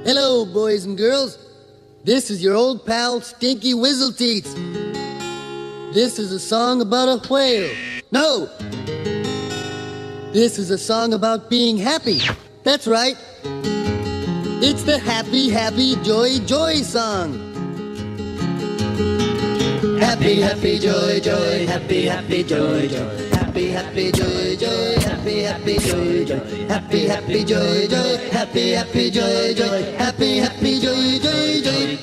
Hello, boys and girls. This is your old pal, Stinky Whizzleteats. This is a song about a whale. No! This is a song about being happy. That's right. It's the happy, happy, joy, joy song. Happy, happy, joy, joy, happy, happy, joy, joy. Happy, happy, joy, joy, happy, happy, joy, joy. Happy, happy, joy, joy, happy, happy, joy, joy. Happy, happy, joy, joy, joy.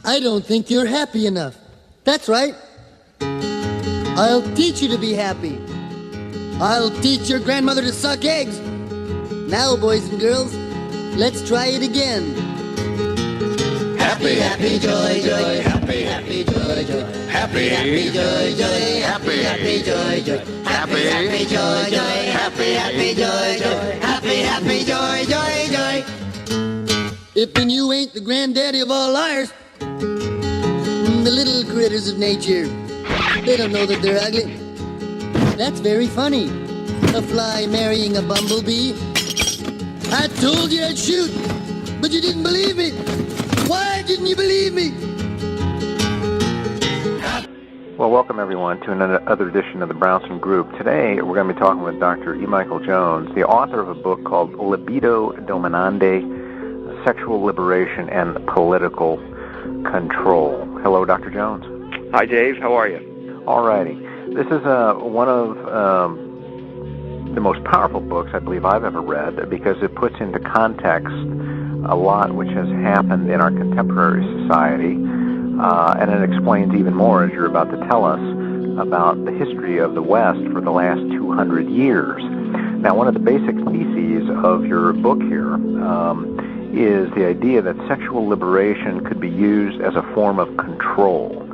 I don't think you're happy enough. That's right. I'll teach you to be happy. I'll teach your grandmother to suck eggs. Now, boys and girls, let's try it again. Happy, happy, joy, joy. Happy, happy, joy, joy. Happy, happy, joy, joy. Happy, happy, joy, joy. Happy, happy, joy, joy. Happy, happy, joy, joy. Happy, happy, joy, joy, joy. If then you ain't the granddaddy of all liars, the little critters of nature, they don't know that they're ugly. That's very funny. A fly marrying a bumblebee. I told you I'd shoot, but you didn't believe me. Why didn't you believe me? Well, welcome everyone to another edition of the Brownson Group. Today we're going to be talking with Dr. E. Michael Jones, the author of a book called Libido Dominandi, Sexual Liberation and Political Control. Hello, Dr. Jones. Hi, Dave. How are you? All righty. This is one of the most powerful books I believe I've ever read because it puts into context a lot which has happened in our contemporary society, and it explains even more, as you're about to tell us, about the history of the West for the last 200 years. Now, one of the basic theses of your book here is the idea that sexual liberation could be used as a form of control.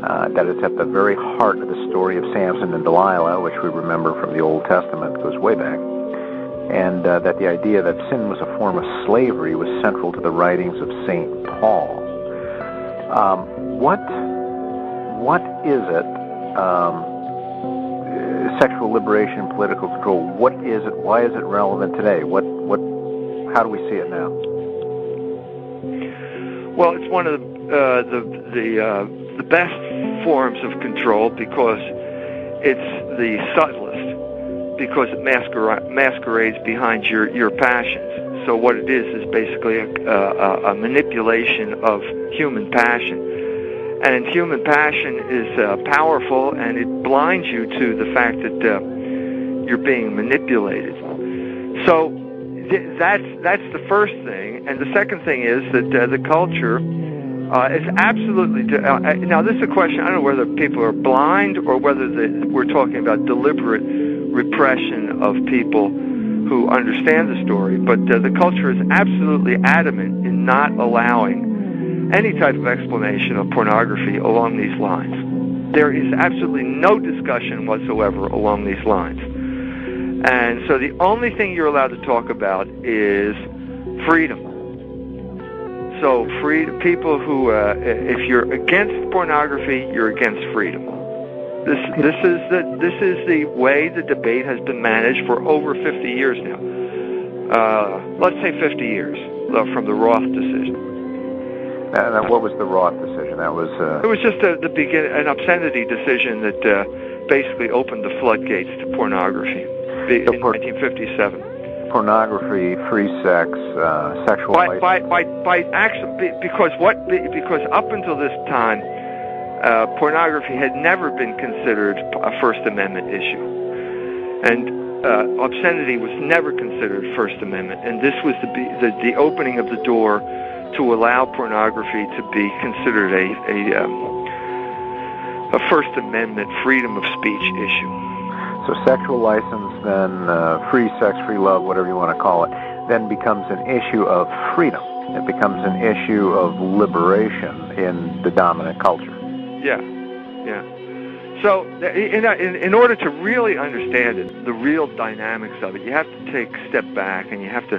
That it's at the very heart of the story of Samson and Delilah, which we remember from the Old Testament, goes way back, and that the idea that sin was a form of slavery was central to the writings of St. Paul. What is it, sexual liberation, political control, what is it, why is it relevant today? How do we see it now? Well, it's one of the best forms of control because it's the subtlest, because it masquerades behind your passions. So what it is basically a manipulation of human passion. And human passion is powerful, and it blinds you to the fact that you're being manipulated. So that's the first thing. And the second thing is that the culture is absolutely... now, this is a question, I don't know whether people are blind or whether we're talking about deliberate repression of people who understand the story, but the culture is absolutely adamant in not allowing any type of explanation of pornography along these lines. There is absolutely no discussion whatsoever along these lines. And so the only thing you're allowed to talk about is freedom. So people who, if you're against pornography, you're against freedom. This is the way the debate has been managed for over 50 years now. Let's say 50 years from the Roth decision. Now, what was the Roth decision? That was it was just an obscenity decision that basically opened the floodgates to pornoppornography in 1957. Pornography, free sex, sexual license. By action, because up until this time, pornography had never been considered a First Amendment issue, and obscenity was never considered First Amendment, and this was the opening of the door to allow pornography to be considered a First Amendment freedom of speech issue. So sexual license, then free sex, free love, whatever you want to call it, then becomes an issue of freedom. It becomes an issue of liberation in the dominant culture. Yeah. So in order to really understand it, the real dynamics of it, you have to take a step back and you have to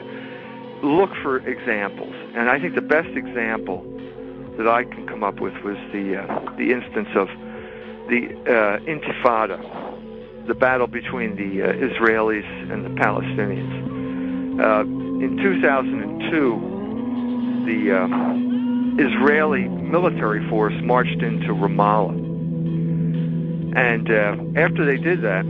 look for examples. And I think the best example that I can come up with was the instance of the Intifada the battle between the Israelis and the Palestinians. In 2002, the Israeli military force marched into Ramallah. And after they did that,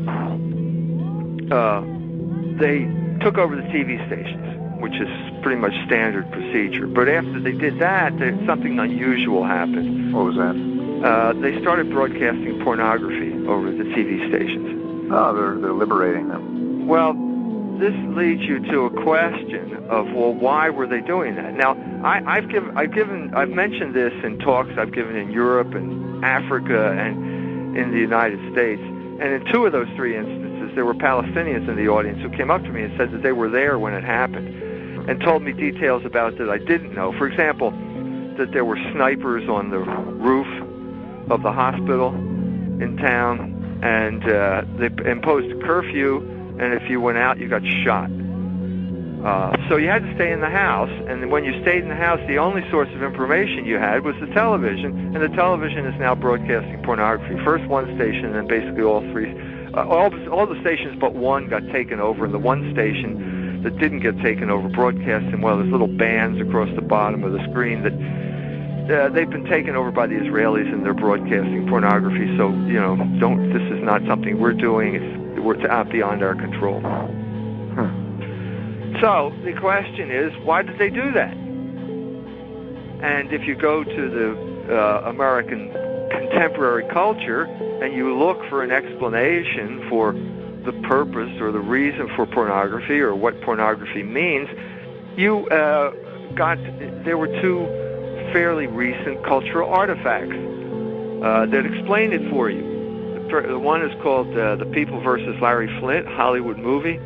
they took over the TV stations, which is pretty much standard procedure. But after they did that, something unusual happened. What was that? They started broadcasting pornography over the TV stations. Oh, they're liberating them. Well, this leads you to a question of, well, why were they doing that? Now, I've mentioned this in talks I've given in Europe and Africa and in the United States. And in two of those three instances, there were Palestinians in the audience who came up to me and said that they were there when it happened and told me details about it that I didn't know. For example, that there were snipers on the roof of the hospital in town, and they imposed a curfew, and if you went out, you got shot. So you had to stay in the house, and when you stayed in the house, the only source of information you had was the television, and the television is now broadcasting pornography. First one station, and then basically all three. All the stations but one got taken over, and the one station that didn't get taken over broadcasting, well, there's little bands across the bottom of the screen that they've been taken over by the Israelis, and they're broadcasting pornography. So, this is not something we're doing. It's out beyond our control. So the question is, why did they do that? And if you go to the American contemporary culture and you look for an explanation for the purpose or the reason for pornography or what pornography means, there were two fairly recent cultural artifacts that explain it for you. The one is called The People versus Larry Flint, Hollywood movie,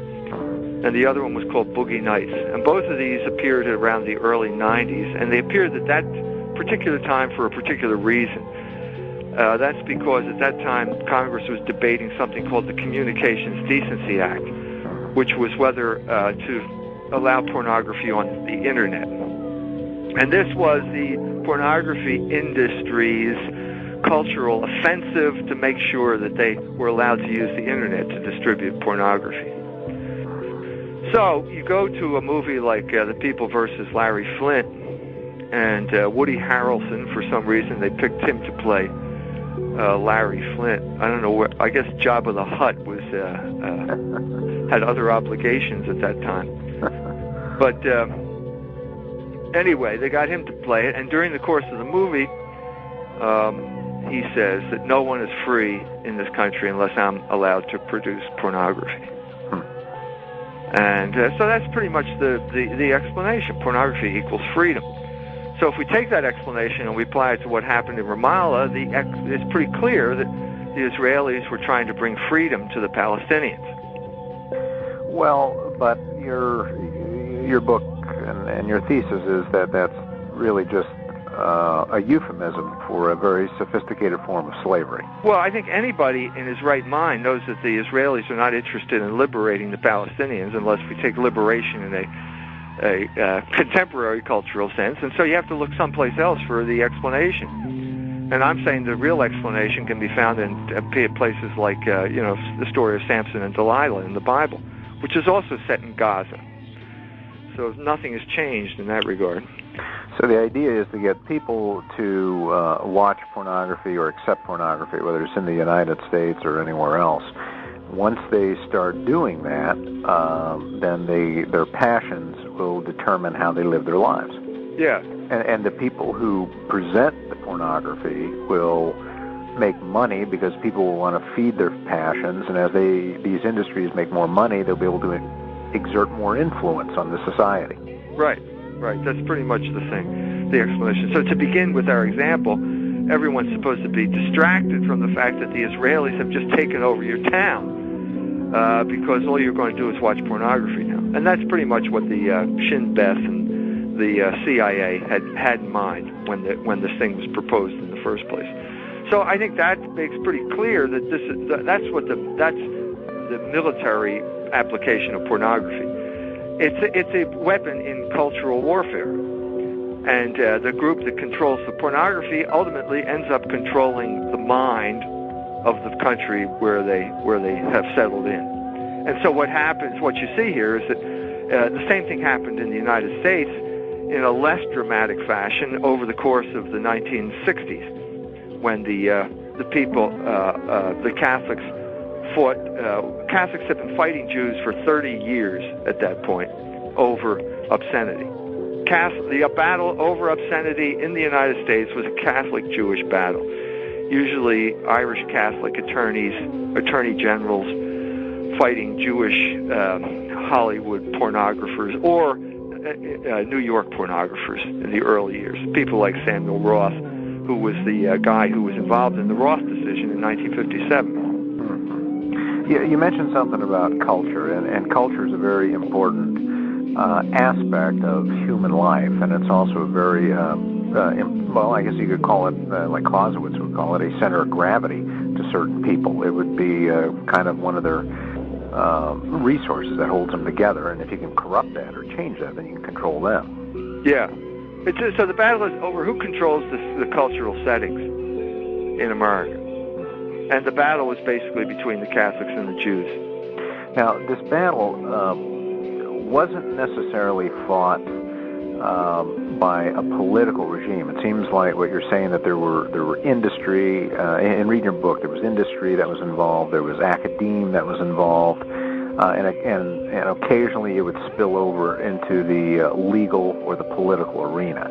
and the other one was called Boogie Nights. And both of these appeared around the early 90s, and they appeared at that particular time for a particular reason. That's because at that time Congress was debating something called the Communications Decency Act, which was whether to allow pornography on the Internet. And this was the pornography industry's cultural offensive to make sure that they were allowed to use the Internet to distribute pornography. So you go to a movie like The People versus Larry Flint, and Woody Harrelson, for some reason, they picked him to play Larry Flint. I don't know where. I guess Jabba the Hutt was had other obligations at that time. But anyway, they got him to play it, and during the course of the movie, he says that no one is free in this country unless I'm allowed to produce pornography. And so that's pretty much the explanation. Pornography equals freedom. So if we take that explanation and we apply it to what happened in Ramallah, it's pretty clear that the Israelis were trying to bring freedom to the Palestinians. Well, but your book and your thesis is that that's really just a euphemism for a very sophisticated form of slavery. Well, I think anybody in his right mind knows that the Israelis are not interested in liberating the Palestinians unless we take liberation in a contemporary cultural sense, and so you have to look someplace else for the explanation. And I'm saying the real explanation can be found in places like, the story of Samson and Delilah in the Bible, which is also set in Gaza. So nothing has changed in that regard. So the idea is to get people to watch pornography or accept pornography, whether it's in the United States or anywhere else. Once they start doing that, then their passions will determine how they live their lives. Yeah. And the people who present the pornography will make money because people will want to feed their passions, and as these industries make more money, they'll be able to exert more influence on the society. Right. That's pretty much the explanation. So to begin with our example, everyone's supposed to be distracted from the fact that the Israelis have just taken over your town because all you're going to do is watch pornography now. And that's pretty much what the Shin Bet and the CIA had in mind when this thing was proposed in the first place. So I think that makes pretty clear that that's the military application of pornography. It's a weapon in cultural warfare, and the group that controls the pornography ultimately ends up controlling the mind of the country where they have settled in. And so what happens, what you see here is that the same thing happened in the United States in a less dramatic fashion over the course of the 1960s, when the people, the Catholics, fought. Catholics have been fighting Jews for 30 years at that point over obscenity. The battle over obscenity in the United States was a Catholic-Jewish battle. Usually Irish Catholic attorney generals fighting Jewish Hollywood pornographers or New York pornographers in the early years. People like Samuel Roth, who was the guy who was involved in the Roth decision in 1957. You mentioned something about culture, and culture is a very important aspect of human life, and it's also a very, well, I guess you could call it, like Clausewitz would call it, a center of gravity to certain people. It would be kind of one of their resources that holds them together, and if you can corrupt that or change that, then you can control them. Yeah. So the battle is over who controls the cultural settings in America. And the battle was basically between the Catholics and the Jews. Now, this battle wasn't necessarily fought by a political regime. It seems like what you're saying, that there were industry, in reading your book, there was industry that was involved, there was academe that was involved, and occasionally it would spill over into the legal or the political arena.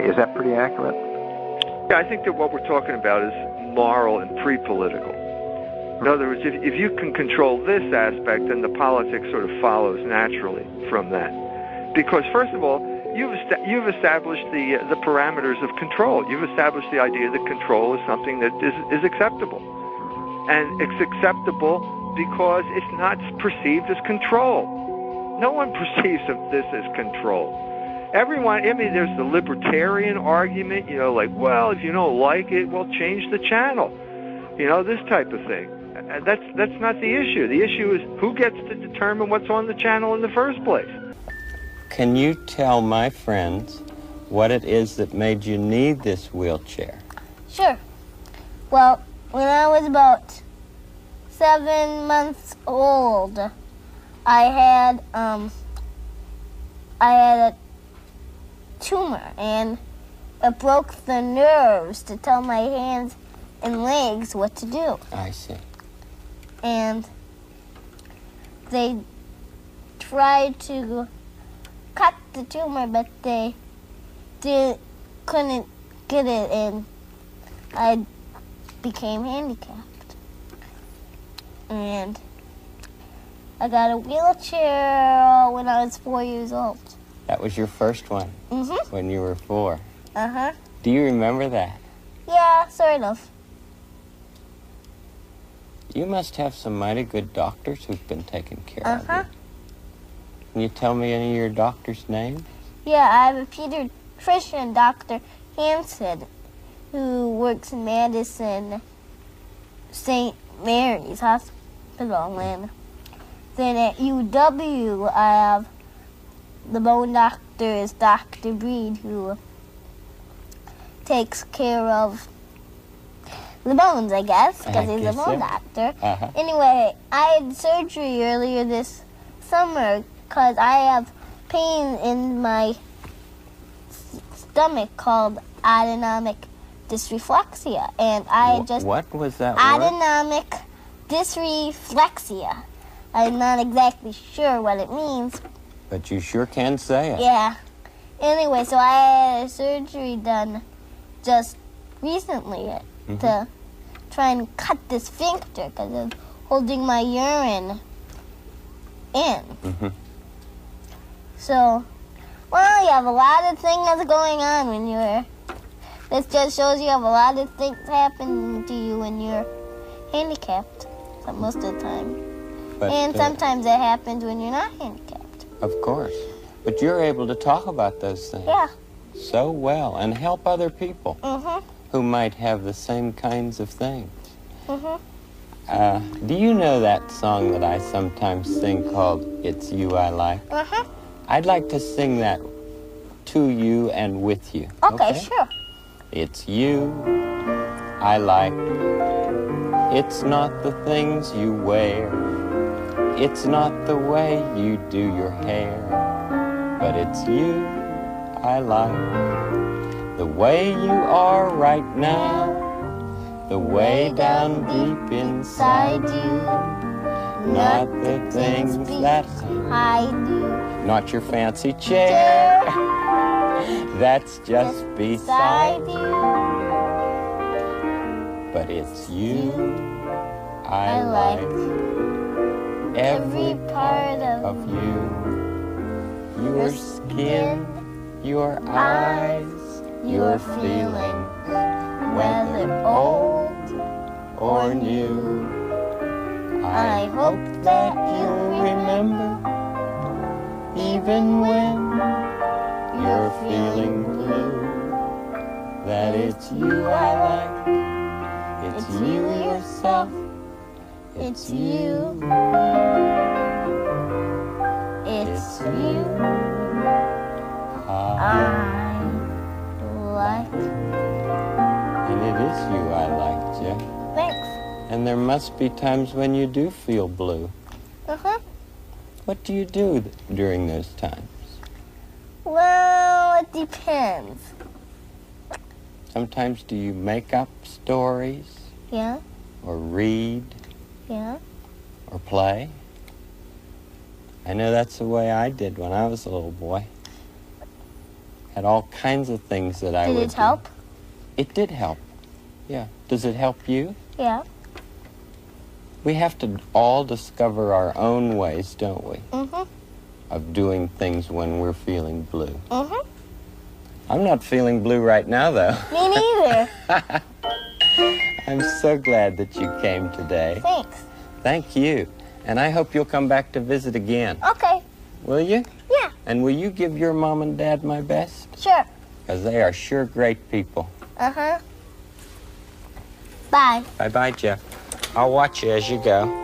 Is that pretty accurate? Yeah, I think that what we're talking about is moral and pre-political. In other words, if you can control this aspect, then the politics sort of follows naturally from that. Because first of all, you've established the parameters of control. You've established the idea that control is something that is acceptable. And it's acceptable because it's not perceived as control. No one perceives this as control. Everyone, I mean, there's the libertarian argument, like, well, if you don't like it, well, change the channel. This type of thing. That's not the issue. The issue is who gets to determine what's on the channel in the first place. Can you tell my friends what it is that made you need this wheelchair? Sure. Well, when I was about 7 months old, I had a tumor, and it broke the nerves to tell my hands and legs what to do. I see. And they tried to cut the tumor, but they couldn't get it, and I became handicapped. And I got a wheelchair when I was 4 years old. That was your first one? Mm-hmm. When you were 4? Uh-huh. Do you remember that? Yeah, sort of. You must have some mighty good doctors who've been taking care of you. Can you tell me any of your doctors' names? Yeah, I have a pediatrician, Dr. Hansen, who works in Madison St. Mary's Hospital. And then at UW, I have the bone doctor is Dr. Breed, who takes care of the bones, I guess, because he's a bone doctor. Anyway, I had surgery earlier this summer because I have pain in my stomach called autonomic dysreflexia, and I just... What was that autonomic dysreflexia. I'm not exactly sure what it means. But you sure can say it. Yeah. Anyway, so I had a surgery done just recently to try and cut this sphincter because of holding my urine in. So, well, you have a lot of things going on when you're... This just shows you have a lot of things happen to you when you're handicapped, most of the time. But, and sometimes it happens when you're not handicapped. Of course. But you're able to talk about those things. Yeah. So well, and help other people who might have the same kinds of things. Do you know that song that I sometimes sing called It's You I Like? I'd like to sing that to you and with you. Okay, sure. It's you I like. It's not the things you wear, it's not the way you do your hair, but it's you I like. The way you are right now, the way down deep inside you, not the things that I do. Not your fancy chair, that's just beside you, but it's you I like. Every part of you, your skin, your eyes, your feelings, whether old or new. I hope that you'll remember, even when you're feeling blue, that it's you I like, it's you yourself, it's you, it's you I like. And it is you I like, Jeff. Thanks. And there must be times when you do feel blue. Uh-huh. What do you do during those times? Well, it depends. Sometimes do you make up stories Yeah, or read yeah. or play? I know that's the way I did when I was a little boy. Had all kinds of things that I would do. Did it help? It did help, yeah. Does it help you? Yeah. We have to all discover our own ways, don't we, Mm-hmm. of doing things when we're feeling blue. Mm-hmm. I'm not feeling blue right now, though. Me neither. I'm so glad that you came today. Thanks. Thank you. And I hope you'll come back to visit again. Okay. Will you? Yeah. And will you give your mom and dad my best? Sure. Because they are sure great people. Uh-huh. Bye. Bye-bye, Jeff. I'll watch you as you go.